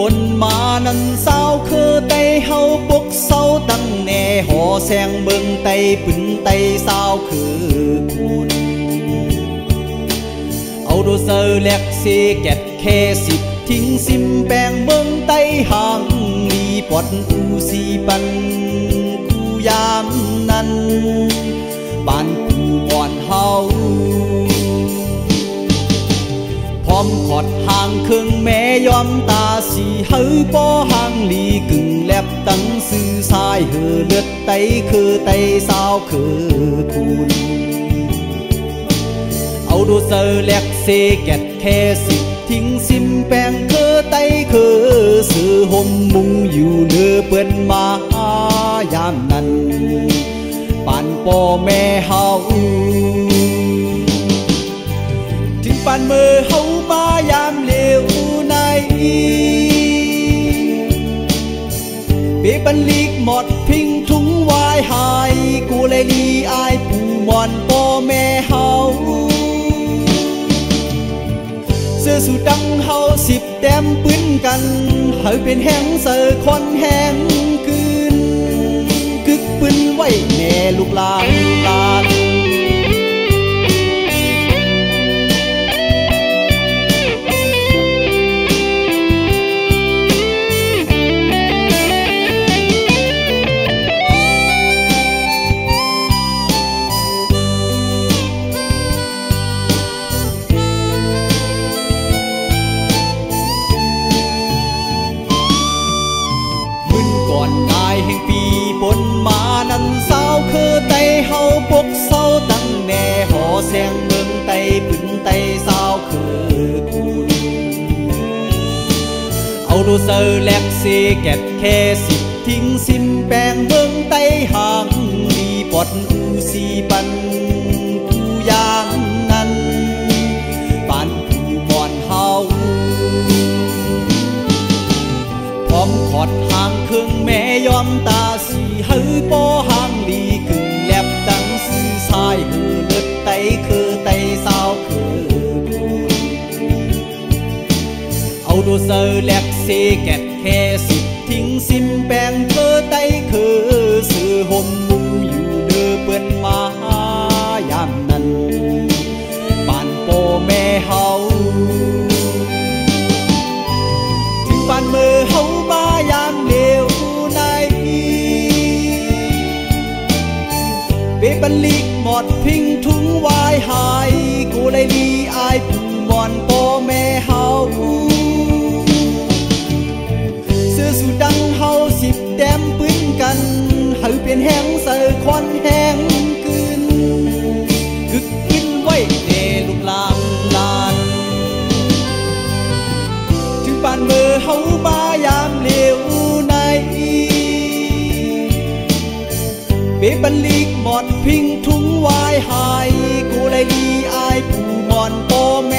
ปนมานันสาวคือไตเฮาปกเศร้าตั้งแน่หอแสงเบิ่งไตปึนไตสาวคือคุณเอาโดเซอร์แลกเซแกดแค่สิบทิ้งซิมแปงเบิ่งไตห่างลีปอดอูสีปันกูยามนั้นบ้านกูอ่อนเฮาพร้อมขอดห่างครึ่งแม่ยอมตาสีเฮือป้อห่างลีกึ่งแลบตั้งซื้อสายเฮือเลือดไตคือไตสาวคือคุณเอาดูเซอร์แลกเซแกดแค่สิบทิ้งซิมแปงคือไตคือซื้อห่มมุงอยู่เนื้อเปิ้นมายามนั้นป่านพ่อแม่เฮาถึงป่านมือเฮามายามเลวในเปบันลีกหมดพิงทุงวายหายกูเลยลีอายปู่มอนพ่อแม่เฮาเสื้อสูดังเฮาสิบแต้มปืนกันเฮาเป็นแห้งเสือควันแห้งคืนกึกปืนไว้แน่ลูกหลานลานปนมานันสาวคือไตเฮาปกเศร้าตั้งแน่หอแสงเบิ่งไตปึนไตสาวคือคุณเอาดูเซอร์แลกเซแกดแค่สิบทิ้งซิมแปงเบิ่งไตห่างลีปอดอูสีปันกูยางนั้นป่านผู้มอนเฮาพร้อมขอดห่างครึ่งแม่ยอมตาสีเฮือป้อห่างลีกึ่งแลบตั้งซื้อสายเฮือเลือดไตคือไตสาวคือคุณเอาดูเซอร์แลกเซแกดแค่สิบทิ้งซิมแปงคือไตคือซื้อห่มมุงอยู่เนื้อเปิ้นมายามนั้นป่านพ่อแม่เฮาถึงป่านมือเฮามายามเลวในเบบันลีกหมดพิงทุงวายหายกูเลยลีอายปู่มอนพ่อแม่เฮาเสื้อสูดังเฮาสิบแต้มปืนกันเฮาเป็นแห้งเสือควันแห้งคืนกึกกินไว้เนลูกหลานลานถึงป่านมือเฮามายามเลวในเบบันลีกหมดพิงทุงวายหายกูเลยลีอายปู่มอนพ่อแม่